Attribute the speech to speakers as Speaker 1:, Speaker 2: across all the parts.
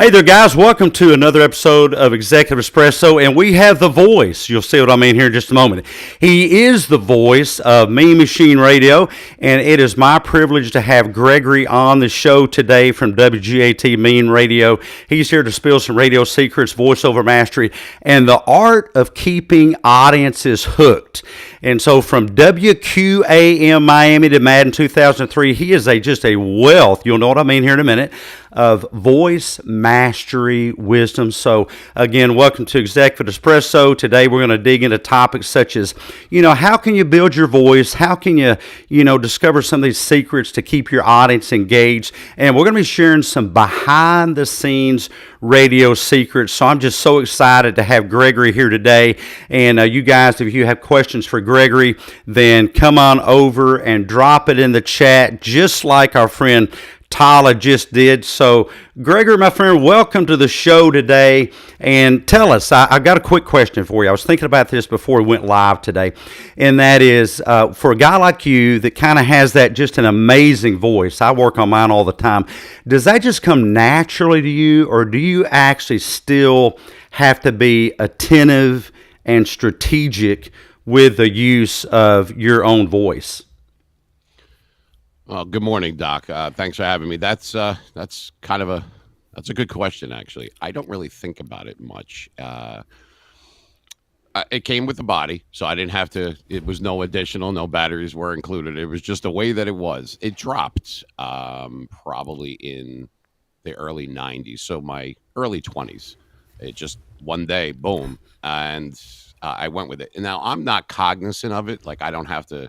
Speaker 1: Hey there, guys. Welcome to another episode of Executive Espresso, and we have the voice. You'll see what I mean here in just a moment. He is the voice of Mean Machine Radio, and it is my privilege to have Gregory on the show today from WQAM Mean Radio. He's here to spill some radio secrets, voiceover mastery, and the art of keeping audiences hooked. And so from WQAM Miami to Madden 2003, he is just a wealth, you'll know what I mean here in a minute, of voice mastery wisdom. So again, welcome to Executive Espresso. Today we're going to dig into topics such as, how can you build your voice? How can you, discover some of these secrets to keep your audience engaged? And we're going to be sharing some behind the scenes radio secrets. So I'm just so excited to have Gregory here today. And you guys, if you have questions for Gregory, then come on over and drop it in the chat, just like our friend Tyler just did. So, Gregory, my friend, welcome to the show today. And tell us, I've got a quick question for you. I was thinking about this before we went live today. And that is, for a guy like you that kind of has that just an amazing voice, I work on mine all the time, does that just come naturally to you, or do you actually still have to be attentive and strategic with the use of your own voice?
Speaker 2: Well, good morning, Doc. Thanks for having me. That's a good question, actually. I don't really think about it much. It came with the body, so I didn't have to. It was no batteries were included. It was just the way that it was. It dropped probably in the early 90s, so my early 20s. It just one day, boom, and I went with it. And now I'm not cognizant of it. Like I don't have to.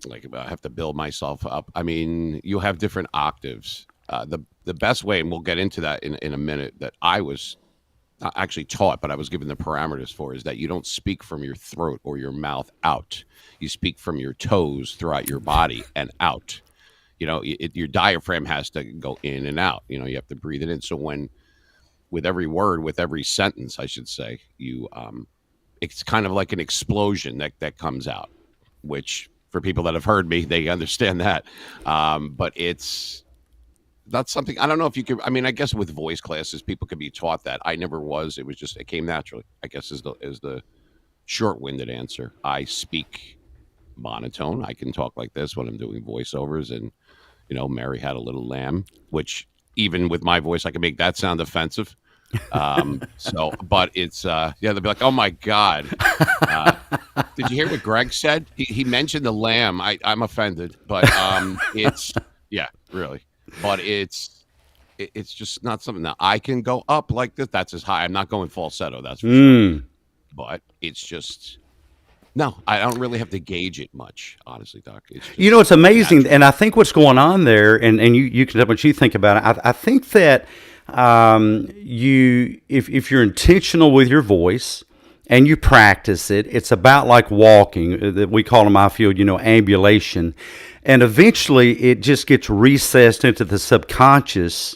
Speaker 2: I have to build myself up. I mean, you have different octaves. The best way, and we'll get into that in a minute, that I was not actually taught, but I was given the parameters for, is that you don't speak from your throat or your mouth out. You speak from your toes throughout your body and out. Your diaphragm has to go in and out. You have to breathe it in. So with every word, with every sentence, I should say, it's kind of like an explosion that comes out, which, for people that have heard me, they understand that. But it's not something, I don't know if you could, I guess with voice classes, people could be taught that. I never was. It came naturally, I guess is the short-winded answer. I speak monotone. I can talk like this when I'm doing voiceovers, and, Mary had a little lamb, which even with my voice, I can make that sound offensive. But it's, they'll be like, oh my God. Did you hear what Greg said? He mentioned the lamb. I'm offended, but, really, but it's just not something that I can go up like this. That's as high. I'm not going falsetto. That's for sure. But it's just, no, I don't really have to gauge it much, honestly, Doc.
Speaker 1: It's amazing. Natural. And I think what's going on there, and you can tell what you think about it. I think that, if you're intentional with your voice and you practice it, it's about like walking, that we call in my field, ambulation, and eventually it just gets recessed into the subconscious,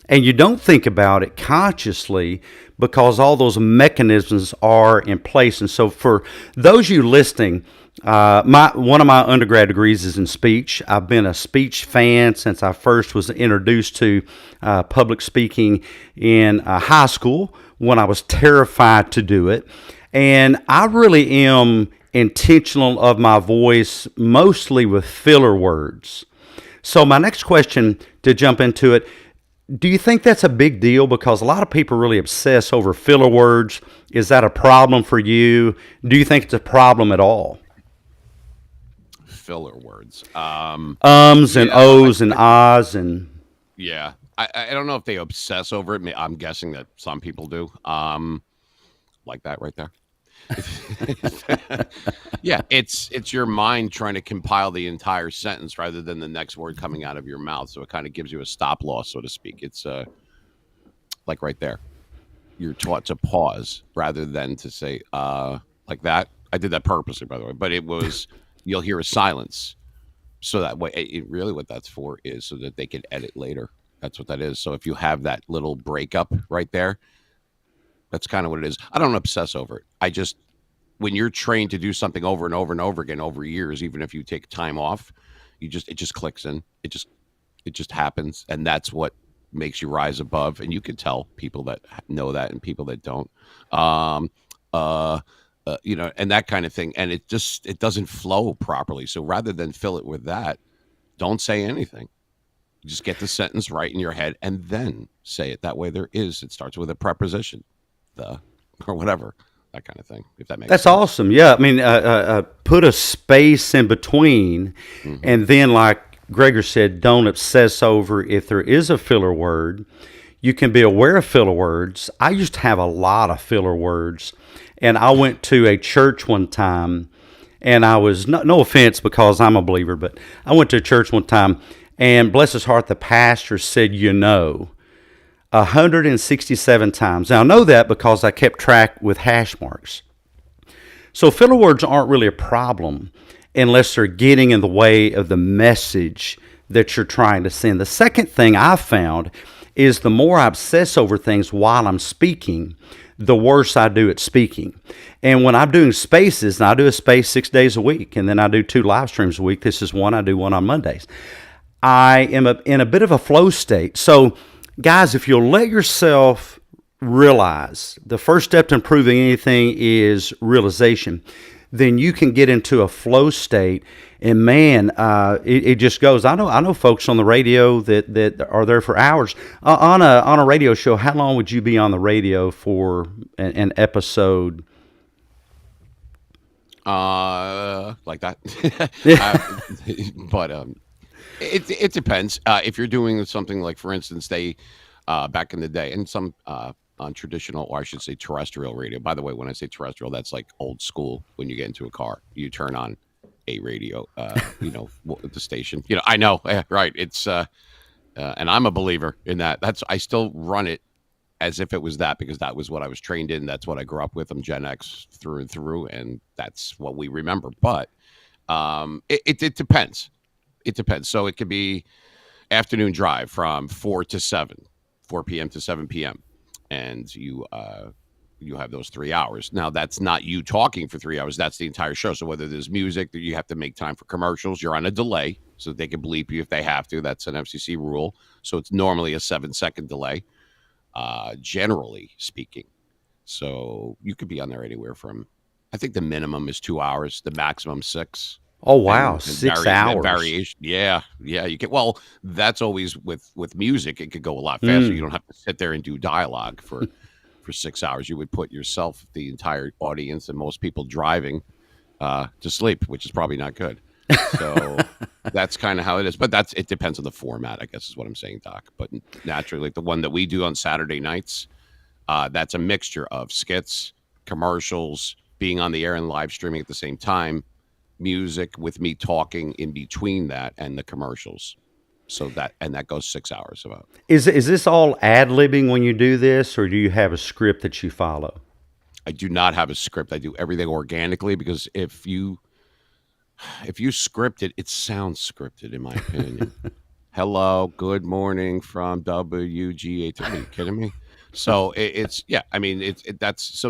Speaker 1: and you don't think about it consciously because all those mechanisms are in place. And so for those of you listening, one of my undergrad degrees is in speech. I've been a speech fan since I first was introduced to public speaking in high school, when I was terrified to do it. And I really am intentional of my voice, mostly with filler words. So my next question, to jump into it, do you think that's a big deal? Because a lot of people really obsess over filler words. Is that a problem for you? Do you think it's a problem at all?
Speaker 2: Filler words.
Speaker 1: And O's and ahs and...
Speaker 2: Yeah. I don't know if they obsess over it. I'm guessing that some people do. Like that right there. Yeah, it's your mind trying to compile the entire sentence rather than the next word coming out of your mouth. So it kind of gives you a stop loss, so to speak. It's like right there. You're taught to pause rather than to say like that. I did that purposely, by the way, but it was you'll hear a silence. So that way, really what that's for is so that they can edit later. That's what that is. So if you have that little breakup right there, that's kind of what it is. I don't obsess over it. When you're trained to do something over and over and over again over years, even if you take time off, it just clicks in. It just happens. And that's what makes you rise above, and you can tell people that know that and people that don't. Um, and that kind of thing, and it doesn't flow properly. So rather than fill it with that, don't say anything. Just get the sentence right in your head and then say it. That way it starts with a preposition, the, or whatever, that kind of thing, if that makes
Speaker 1: That's
Speaker 2: sense.
Speaker 1: awesome. Yeah, I mean, put a space in between, and then, like Gregor said, don't obsess over if there is a filler word. You can be aware of filler words. I used to have a lot of filler words, and I went to a church one time, and I was, no offense because I'm a believer, but I went to a church one time, and bless his heart, the pastor said, 167 times. Now, I know that because I kept track with hash marks. So filler words aren't really a problem unless they're getting in the way of the message that you're trying to send. The second thing I've found is the more I obsess over things while I'm speaking, the worse I do at speaking. And when I'm doing spaces, and I do a space 6 days a week, and then I do 2 live streams a week. This is one, I do one on Mondays. I am in a bit of a flow state. So, guys, if you'll let yourself realize the first step to improving anything is realization, then you can get into a flow state. And man, it just goes. I know folks on the radio that are there for hours on a radio show. How long would you be on the radio for an episode?
Speaker 2: Like that. But it depends. If you're doing something like, for instance, they back in the day, and some on traditional, or I should say terrestrial radio. By the way, when I say terrestrial, that's like old school. When you get into a car, you turn on a radio, the station. I know, right? It's and I'm a believer in that. I still run it as if it was that, because that was what I was trained in. That's what I grew up with. I'm Gen X through and through, and that's what we remember. But it depends. It depends. So it could be afternoon drive from 4 p.m. to 7 p.m. And you have those 3 hours. Now, that's not you talking for 3 hours. That's the entire show. So whether there's music, that you have to make time for commercials, you're on a delay, so they can bleep you if they have to. That's an FCC rule. So it's normally a 7-second delay, generally speaking. So you could be on there anywhere from, I think the minimum is 2 hours, the maximum 6.
Speaker 1: Oh, wow. 6 hours.
Speaker 2: Variation. Yeah. You can. Well, that's always with music. It could go a lot faster. You don't have to sit there and do dialogue for 6 hours. You would put yourself, the entire audience, and most people driving to sleep, which is probably not good. So that's kind of how it is. But it depends on the format, I guess is what I'm saying, Doc. But naturally, like the one that we do on Saturday nights, that's a mixture of skits, commercials, being on the air and live streaming at the same time, music with me talking in between that, and the commercials. So that goes 6 hours about.
Speaker 1: Is this all ad-libbing when you do this, or do you have a script that you follow?
Speaker 2: I do not have a script. I do everything organically, because if you script it, it sounds scripted, in my opinion. Hello, good morning from WGA. Are you kidding me? So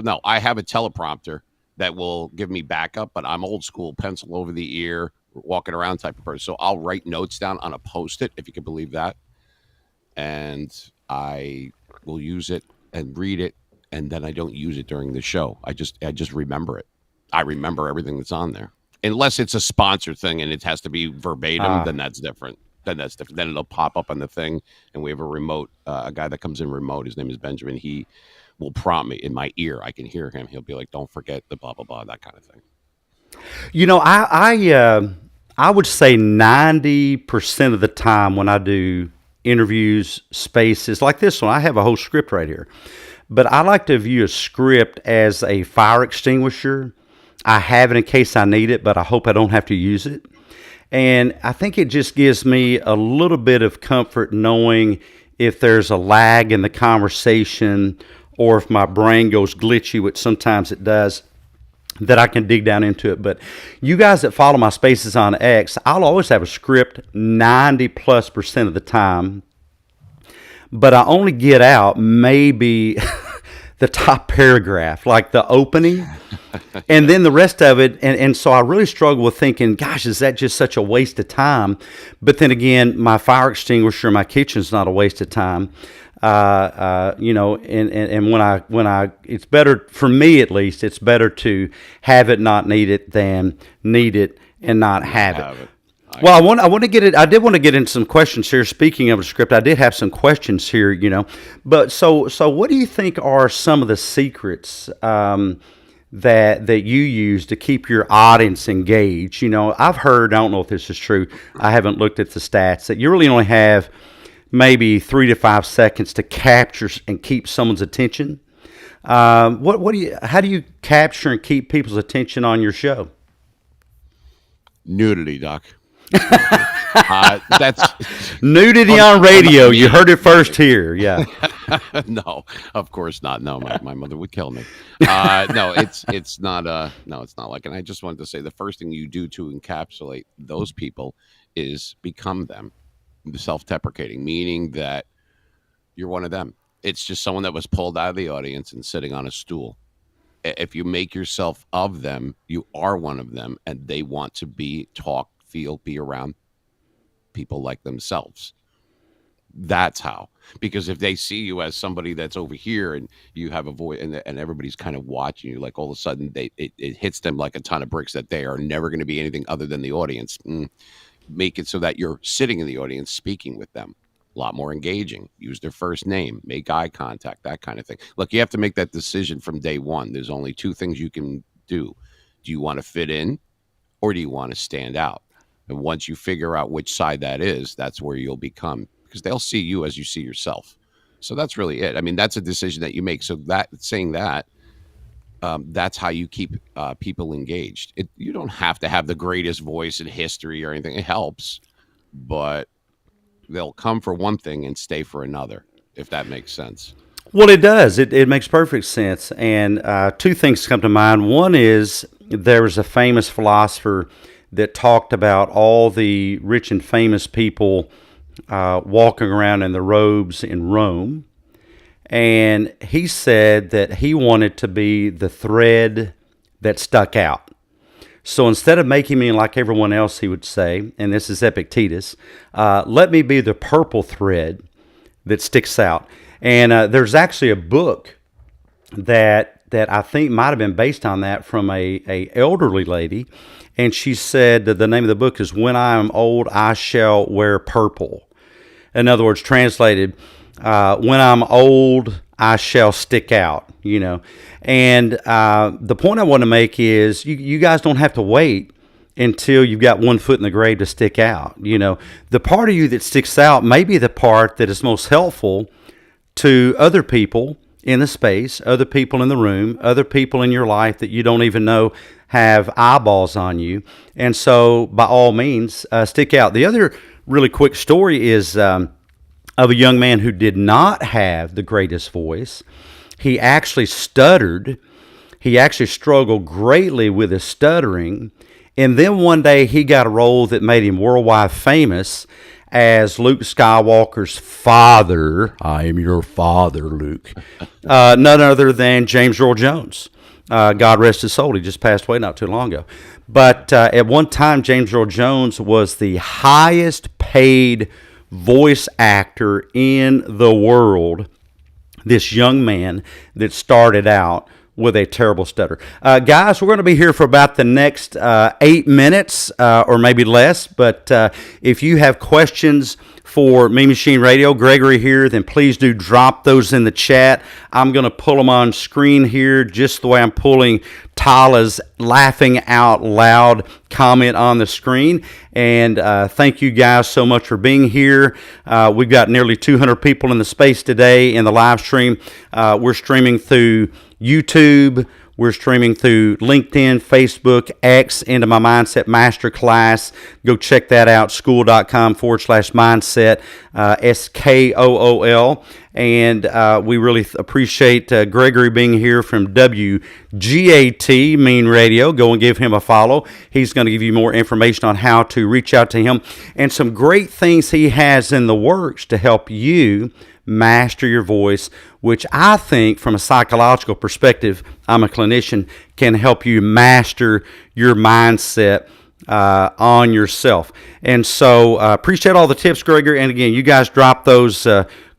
Speaker 2: no, I have a teleprompter that will give me backup, but I'm old school, pencil over the ear, walking around type of person. So I'll write notes down on a Post-it, if you can believe that. And I will use it and read it, and then I don't use it during the show. I just remember it. I remember everything that's on there. Unless it's a sponsored thing and it has to be verbatim, then that's different. Then it'll pop up on the thing, and we have a remote, a guy that comes in remote. His name is Benjamin. He will prompt me in my ear. I can hear him. He'll be like, "Don't forget the blah blah blah," that kind of thing.
Speaker 1: I would say 90% of the time when I do interviews, spaces like this one, I have a whole script right here. But I like to view a script as a fire extinguisher. I have it in case I need it, but I hope I don't have to use it. And I think it just gives me a little bit of comfort knowing if there's a lag in the conversation, or if my brain goes glitchy, which sometimes it does, that I can dig down into it. But you guys that follow my spaces on X, I'll always have a script 90+% of the time, but I only get out maybe the top paragraph, like the opening, and then the rest of it. And so I really struggle with thinking, gosh, is that just such a waste of time? But then again, my fire extinguisher in my kitchen is not a waste of time. And when I, it's better for me at least. It's better to have it, not need it, than need it and not have it. Well, I want to get it. I did want to get into some questions here. Speaking of the script, I did have some questions here. But so what do you think are some of the secrets that you use to keep your audience engaged? I've heard. I don't know if this is true. I haven't looked at the stats that you really only have maybe 3 to 5 seconds to capture and keep someone's attention. How do you capture and keep people's attention on your show?
Speaker 2: Nudity, Doc. That's
Speaker 1: nudity on radio. You heard it first here. Yeah.
Speaker 2: No, of course not. No, my mother would kill me. No, it's not. No, it's not like. And I just wanted to say the first thing you do to encapsulate those people is become them. Self-deprecating, meaning that you're one of them. It's just someone that was pulled out of the audience and sitting on a stool. If you make yourself of them, you are one of them, and they want to be, talk, feel, be around people like themselves. That's how. Because if they see you as somebody that's over here and you have a voice and everybody's kind of watching you, like all of a sudden it hits them like a ton of bricks that they are never going to be anything other than the audience. Make it so that you're sitting in the audience speaking with them. A lot more engaging. Use their first name. Make eye contact, that kind of thing. Look, you have to make that decision from day one. There's only 2 things you can do. Do you want to fit in or do you want to stand out? And once you figure out which side that is, that's where you'll become, because they'll see you as you see yourself. So that's really it. I mean, that's a decision that you make. So that's how you keep people engaged. You don't have to have the greatest voice in history or anything. It helps, but they'll come for one thing and stay for another, if that makes sense.
Speaker 1: Well, it does. It makes perfect sense. And 2 things come to mind. One is there was a famous philosopher that talked about all the rich and famous people walking around in the robes in Rome. And he said that he wanted to be the thread that stuck out. So instead of making me like everyone else, he would say, and this is Epictetus, let me be the purple thread that sticks out. And there's actually a book that I think might have been based on that from a elderly lady. And she said that the name of the book is When I Am Old, I Shall Wear Purple. In other words, translated, when I'm old, I shall stick out, And the point I want to make is you guys don't have to wait until you've got 1 foot in the grave to stick out. The part of you that sticks out may be the part that is most helpful to other people in the space, other people in the room, other people in your life that you don't even know have eyeballs on you. And so by all means, stick out. The other really quick story is of a young man who did not have the greatest voice. He actually stuttered. He actually struggled greatly with his stuttering. And then one day he got a role that made him worldwide famous as Luke Skywalker's father. I am your father, Luke. None other than James Earl Jones. God rest his soul. He just passed away not too long ago. But at one time, James Earl Jones was the highest paid voice actor in the world. This young man that started out with a terrible stutter. Guys, we're going to be here for about the next 8 minutes or maybe less. But if you have questions for Mean Machine Radio, Gregory here, then please do drop those in the chat. I'm going to pull them on screen here just the way I'm pulling Tala's laughing out loud comment on the screen. And thank you guys so much for being here. We've got nearly 200 people in the space today in the live stream. We're streaming through YouTube. We're streaming through LinkedIn, Facebook, X, Into My Mindset Masterclass. Go check that out, school.com/mindset, SKOOL. And we really appreciate Gregory being here from WGAT Mean Radio. Go and give him a follow. He's going to give you more information on how to reach out to him and some great things he has in the works to help you master your voice, which I think from a psychological perspective, I'm a clinician, can help you master your mindset on yourself. And so appreciate all the tips, Gregory. And again, you guys drop those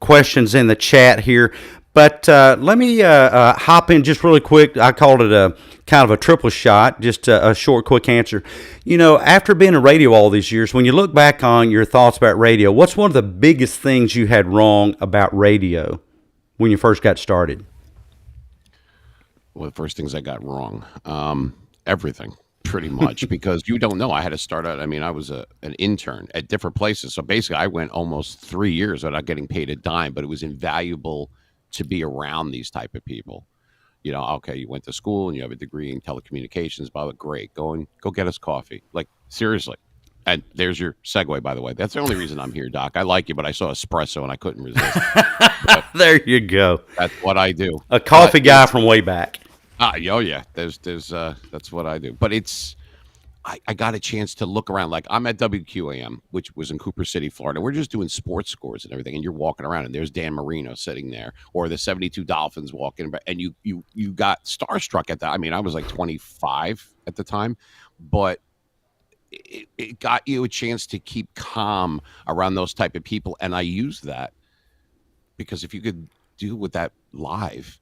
Speaker 1: questions in the chat here. But let me hop in just really quick. I called it a kind of a triple shot, just a short, quick answer. You know, after being in radio all these years, when you look back on your thoughts about radio, what's one of the biggest things you had wrong about radio when you first got started?
Speaker 2: Well, the first things I got wrong, everything pretty much, because you don't know. I had to start out. I mean, I was an intern at different places, so basically, I went almost 3 years without getting paid a dime. But it was invaluable to be around these type of people. You know, okay, you went to school and you have a degree in telecommunications, blah, blah, great. Go get us coffee. Like, seriously. And there's your segue, by the way. That's the only reason I'm here, Doc. I like you, but I saw espresso and I couldn't resist. But
Speaker 1: There you go.
Speaker 2: that's what I do.
Speaker 1: A coffee
Speaker 2: But
Speaker 1: guy from way back.
Speaker 2: oh yeah, there's that's what I do. But I got a chance to look around. Like, I'm at WQAM, which was in Cooper City, Florida. We're just doing sports scores and everything, and you're walking around, and there's Dan Marino sitting there, or the '72 Dolphins walking, and you got starstruck at that. I mean, I was like 25 at the time, but it got you a chance to keep calm around those type of people, and I used that because if you could do with that live,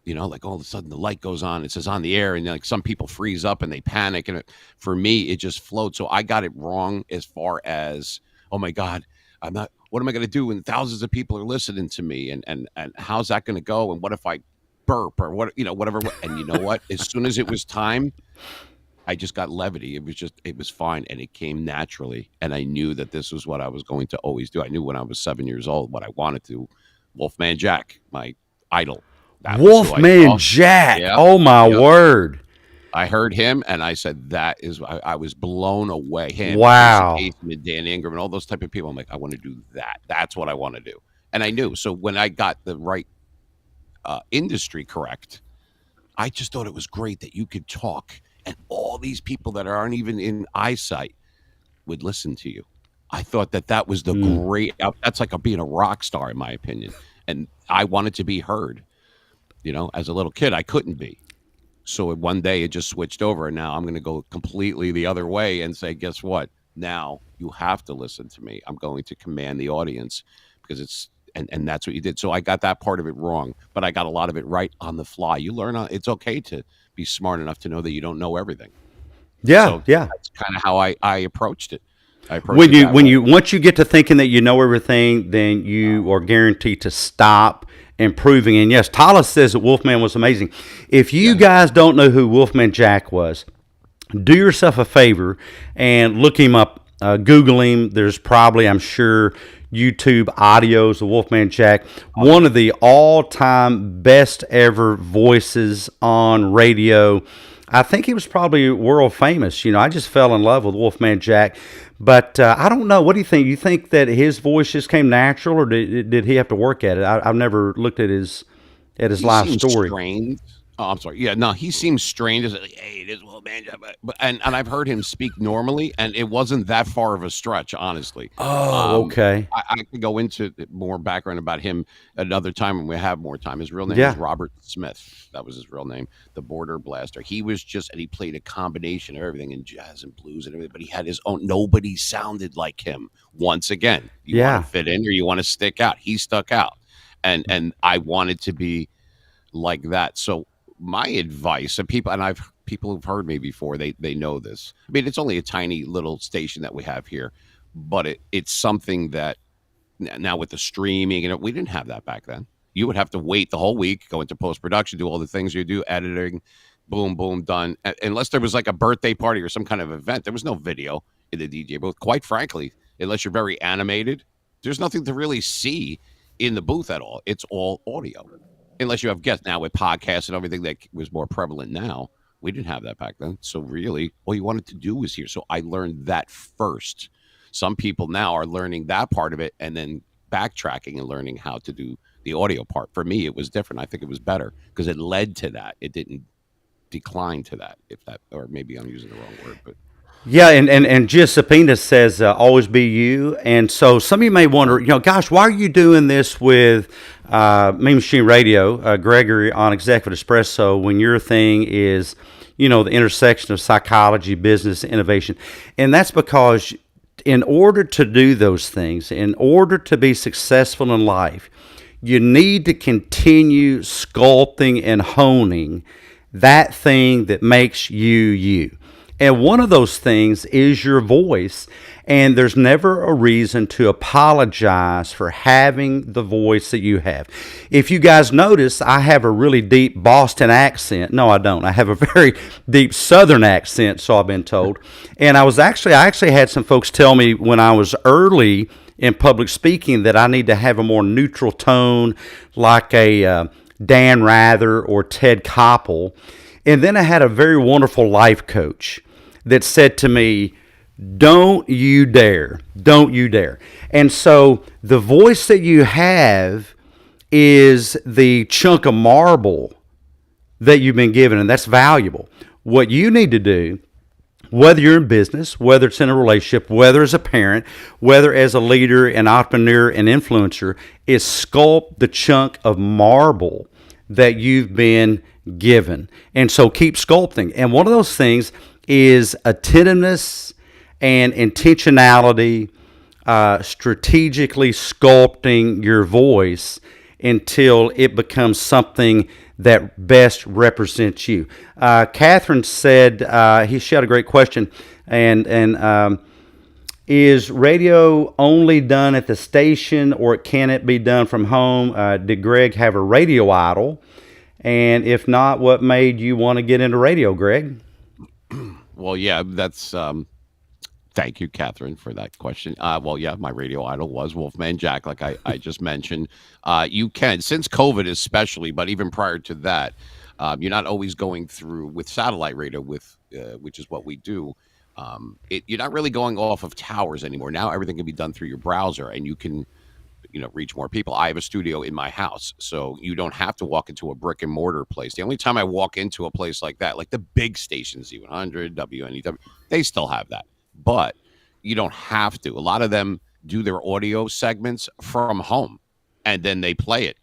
Speaker 2: you know, like all of a sudden the light goes on, it says on the air, and like some people freeze up and they panic. And for me, it just flowed. So I got it wrong as far as, oh my God, what am I going to do when thousands of people are listening to me? And how's that going to go? And what if I burp or what, whatever. And you know what? As soon as it was time, I just got levity. It was fine. And it came naturally. And I knew that this was what I was going to always do. I knew when I was 7 years old what I wanted to. Wolfman Jack, my idol. That was who I
Speaker 1: Wolfman
Speaker 2: saw.
Speaker 1: Jack.
Speaker 2: Yeah.
Speaker 1: Oh, my
Speaker 2: Yep.
Speaker 1: word.
Speaker 2: I heard him and I said, I was blown away. Him,
Speaker 1: Wow.
Speaker 2: Casey Kasem, and Dan Ingram, and all those type of people. I'm like, I want to do that. That's what I want to do. And I knew. So when I got the right industry correct, I just thought it was great that you could talk and all these people that aren't even in eyesight would listen to you. I thought that was the great, that's like being a rock star, in my opinion. And I wanted to be heard. You know, as a little kid, I couldn't be. So one day it just switched over, and now I'm going to go completely the other way and say, guess what? Now you have to listen to me. I'm going to command the audience because and that's what you did. So I got that part of it wrong, but I got a lot of it right on the fly. You learn it's okay to be smart enough to know that you don't know everything.
Speaker 1: Yeah,
Speaker 2: So
Speaker 1: yeah.
Speaker 2: that's kind of how I approached it. I approached
Speaker 1: When
Speaker 2: it
Speaker 1: you
Speaker 2: that
Speaker 1: when
Speaker 2: way.
Speaker 1: you once you get to thinking that you know everything, then you are guaranteed to stop improving. And yes, Tyler says that Wolfman was amazing. If you
Speaker 2: Yeah.
Speaker 1: guys don't know who Wolfman Jack was, do yourself a favor and look him up. Google him. There's probably, I'm sure, YouTube audios of Wolfman Jack. One of the all-time best ever voices on radio. I think he was probably world famous. You know, I just fell in love with Wolfman Jack. But I don't know. What do you think? You think that his voice just came natural, or did he have to work at it? I've never looked at his
Speaker 2: He
Speaker 1: life
Speaker 2: seems
Speaker 1: story.
Speaker 2: strained. Oh, I'm sorry. Yeah, no, he seems strained. As like, hey, this will man, and I've heard him speak normally, and it wasn't that far of a stretch, honestly.
Speaker 1: Oh, okay.
Speaker 2: I could go into more background about him another time when we have more time. His real name was
Speaker 1: Yeah.
Speaker 2: Robert Smith. That was his real name, the Border Blaster. He was and he played a combination of everything in jazz and blues and everything, but he had his own. Nobody sounded like him. Once again, you
Speaker 1: Yeah.
Speaker 2: want to fit in or you want to stick out. He stuck out, and I wanted to be like that. So my advice, and people who've heard me before, they know this. I mean, it's only a tiny little station that we have here, but it's something that now with the streaming, we didn't have that back then. You would have to wait the whole week, go into post production, do all the things you do, editing, boom, boom, done. Unless there was like a birthday party or some kind of event, there was no video in the DJ booth. Quite frankly, unless you're very animated, there's nothing to really see in the booth at all. It's all audio, unless you have guests. Now with podcasts and everything that was more prevalent now, we didn't have that back then. So really, all you wanted to do was hear. So I learned that first. Some people now are learning that part of it and then backtracking and learning how to do the audio part. For me, it was different. I think it was better because it led to that. It didn't decline to that. If that, or maybe I'm using the wrong word, but
Speaker 1: Yeah, and Giuseppina says always be you. And so some of you may wonder, gosh, why are you doing this with Me Machine Radio, Gregory on Executive Espresso, when your thing is, the intersection of psychology, business, innovation? And that's because in order to do those things, in order to be successful in life, you need to continue sculpting and honing that thing that makes you you. And one of those things is your voice. And there's never a reason to apologize for having the voice that you have. If you guys notice, I have a really deep Boston accent. No, I don't. I have a very deep Southern accent, so I've been told. And I actually had some folks tell me when I was early in public speaking that I need to have a more neutral tone, like a Dan Rather or Ted Koppel. And then I had a very wonderful life coach that said to me, don't you dare, don't you dare. And so the voice that you have is the chunk of marble that you've been given, and that's valuable. What you need to do, whether you're in business, whether it's in a relationship, whether as a parent, whether as a leader, an entrepreneur, an influencer, is sculpt the chunk of marble that you've been given. And so keep sculpting. And one of those things is attentiveness and intentionality, strategically sculpting your voice until it becomes something that best represents you. Catherine said, she had a great question, and is radio only done at the station, or can it be done from home? Did Greg have a radio idol? And if not, what made you want to get into radio, Greg?
Speaker 2: Well, yeah, that's thank you, Catherine, for that question. Well, yeah, my radio idol was Wolfman Jack, like I just mentioned. You can, since COVID especially, but even prior to that, you're not always going through with satellite radio, with which is what we do. You're not really going off of towers anymore. Now everything can be done through your browser, and you can reach more people. I have a studio in my house, so you don't have to walk into a brick and mortar place. The only time I walk into a place like that, like the big stations, Z100, WNEW, they still have that, but you don't have to. A lot of them do their audio segments from home, and then they play it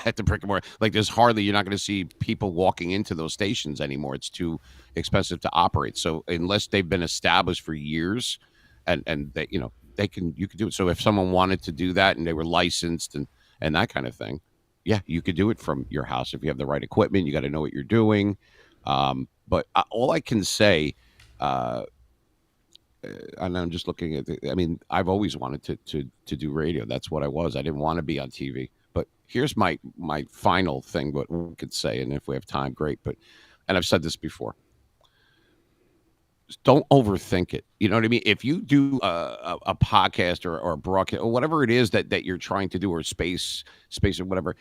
Speaker 2: at the brick and mortar. Like you're not going to see people walking into those stations anymore. It's too expensive to operate. So unless they've been established for years, and they, you could do it. So if someone wanted to do that and they were licensed and that kind of thing, yeah, you could do it from your house if you have the right equipment. You got to know what you're doing. But all I can say, and I'm just looking at I've always wanted to do radio. That's what I was. I didn't want to be on TV. But here's my final thing, what we could say, and if we have time, great. And I've said this before. Don't overthink it. You know what I mean? If you do a podcast or a broadcast or whatever it is that you're trying to do, or space or whatever,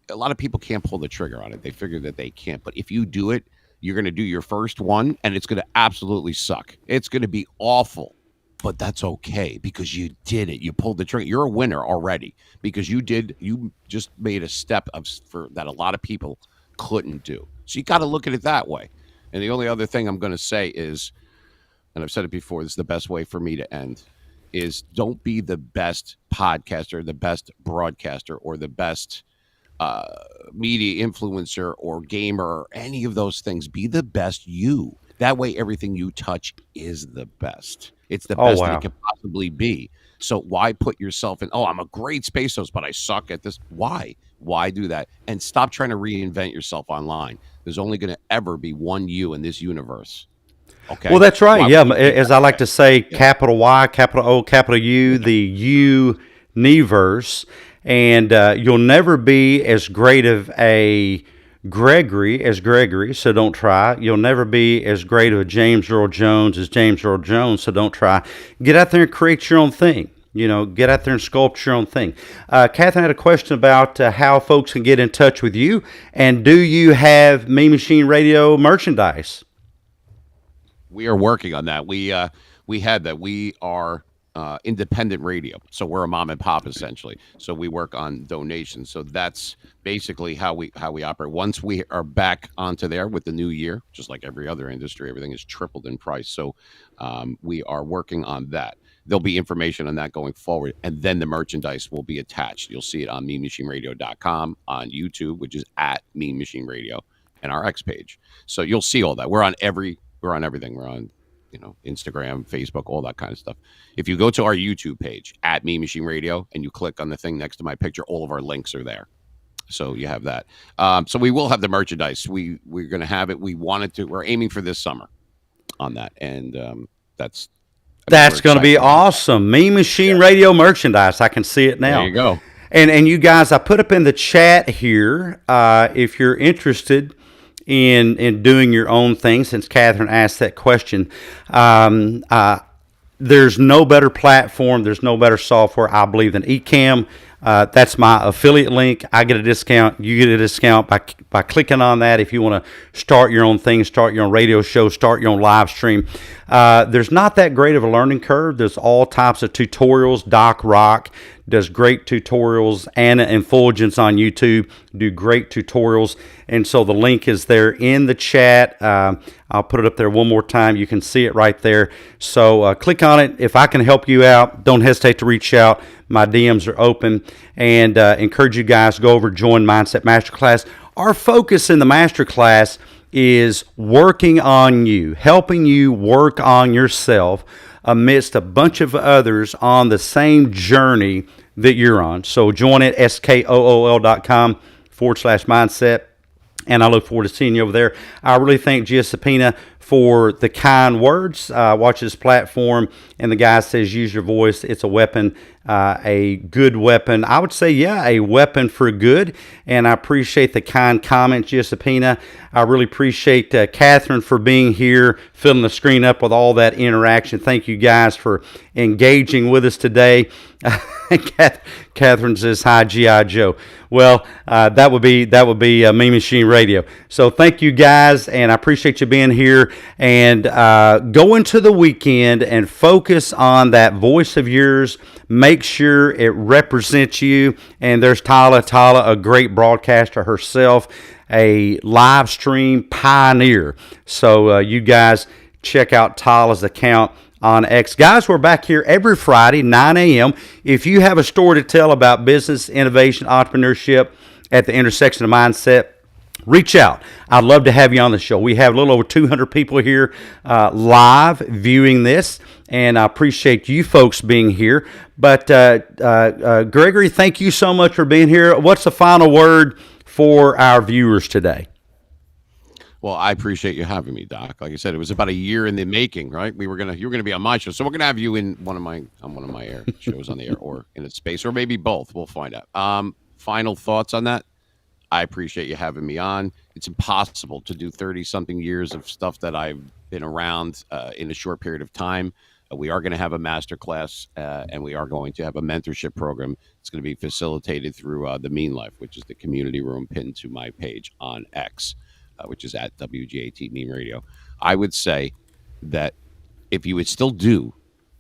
Speaker 2: a lot of people can't pull the trigger on it. They figure that they can't. But if you do it, you're going to do your first one, and it's going to absolutely suck. It's going to be awful. But that's okay, because you did it. You pulled the trigger. You're a winner already, because you just made a step for that a lot of people couldn't do. So you got to look at it that way. And the only other thing I'm going to say is, and I've said it before, this is the best way for me to end, is don't be the best podcaster, the best broadcaster, or the best media influencer or gamer or any of those things. Be the best you. That way everything you touch is the best. It's the best that it can possibly be. So why put yourself in, I'm a great space host, but I suck at this. Why do that? And stop trying to reinvent yourself online. There's only going to ever be one you in this universe. Okay.
Speaker 1: Well, that's right. Yeah. As I like to say, capital Y, capital O, capital U, the universe. And you'll never be as great of a Gregory as Gregory, so don't try. You'll never be as great of a James Earl Jones as James Earl Jones, so don't try. Get out there and create your own thing. Get out there and sculpt your own thing. Catherine had a question about how folks can get in touch with you. And do you have Me Machine Radio merchandise?
Speaker 2: We are working on that. We had that. We are independent radio. So we're a mom and pop essentially. So we work on donations. So that's basically how we operate. Once we are back onto there with the new year, just like every other industry, everything is tripled in price. So we are working on that. There'll be information on that going forward, and then the merchandise will be attached. You'll see it on meanmachineradio.com, on YouTube, which is at Mean Machine Radio, and our X page. So you'll see all that. We're on everything. We're on Instagram, Facebook, all that kind of stuff. If you go to our YouTube page at Mean Machine Radio and you click on the thing next to my picture, all of our links are there. So you have that. So we will have the merchandise. We're going to have it. We're aiming for this summer on that, and that's
Speaker 1: going to be awesome. Mean Machine Radio merchandise. I can see it now.
Speaker 2: There you go.
Speaker 1: And you guys, I put up in the chat here, if you're interested in doing your own thing, since Catherine asked that question, there's no better platform, there's no better software, I believe, than eCam. That's my affiliate link. I get a discount. You get a discount by clicking on that. If you want to start your own thing, start your own radio show, start your own live stream, there's not that great of a learning curve. There's all types of tutorials. Doc Rock does great tutorials. Anna Infulgence on YouTube do great tutorials. And so the link is there in the chat. I'll put it up there one more time. You can see it right there. So click on it. If I can help you out, don't hesitate to reach out. My DMs are open, and encourage you guys to go over, join Mindset Masterclass. Our focus in the Masterclass is working on you, helping you work on yourself amidst a bunch of others on the same journey that you're on. So join it, skool.com/mindset. And I look forward to seeing you over there. I really thank Giuseppina for the kind words. Watch this platform, and the guy says, use your voice. It's a weapon, a good weapon. I would say, yeah, a weapon for good. And I appreciate the kind comments, Giuseppina. I really appreciate Catherine for being here, filling the screen up with all that interaction. Thank you guys for engaging with us today. Catherine says, hi, G.I. Joe. Well, that would be Mean Machine Radio. So thank you guys, and I appreciate you being here. And go into the weekend and focus on that voice of yours. Make sure it represents you. And there's Tala, a great broadcaster herself, a live stream pioneer. So you guys check out Tala's account on X. Guys, we're back here every Friday, 9 a.m. If you have a story to tell about business, innovation, entrepreneurship at the intersection of mindset, reach out. I'd love to have you on the show. We have a little over 200 people here live viewing this, and I appreciate you folks being here. But Gregory, thank you so much for being here. What's the final word for our viewers today?
Speaker 2: Well, I appreciate you having me, Doc. Like I said, it was about a year in the making, right? You were gonna be on my show, so we're gonna have you in one of my air shows on the air, or in a space, or maybe both. We'll find out. Final thoughts on that? I appreciate you having me on. It's impossible to do 30-something years of stuff that I've been around in a short period of time. We are going to have a masterclass, and we are going to have a mentorship program. It's going to be facilitated through the Mean Life, which is the community room pinned to my page on X. Which is at WGAT Meme Radio. I would say that if you would still do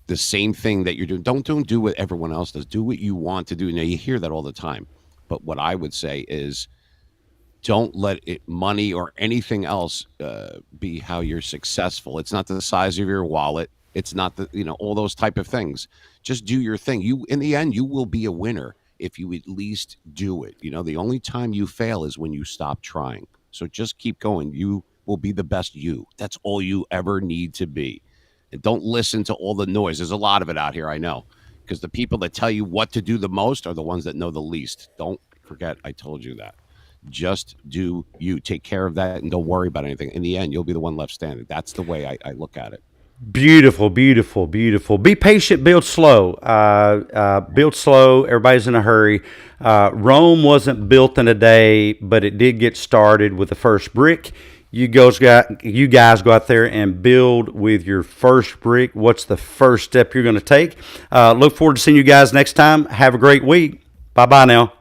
Speaker 2: the same thing that you're doing, don't do what everyone else does. Do what you want to do. Now, you hear that all the time. But what I would say is don't let money or anything else be how you're successful. It's not the size of your wallet. It's not all those type of things. Just do your thing. In the end, you will be a winner if you at least do it. The only time you fail is when you stop trying. So just keep going. You will be the best you. That's all you ever need to be. And don't listen to all the noise. There's a lot of it out here, I know. Because the people that tell you what to do the most are the ones that know the least. Don't forget I told you that. Just do you. Take care of that and don't worry about anything. In the end, you'll be the one left standing. That's the way I look at it.
Speaker 1: Beautiful, beautiful, beautiful. Be patient, build slow. Build slow. Everybody's in a hurry. Rome wasn't built in a day, but it did get started with the first brick. You guys go out there and build with your first brick. What's the first step you're going to take? Look forward to seeing you guys next time. Have a great week. Bye-bye now.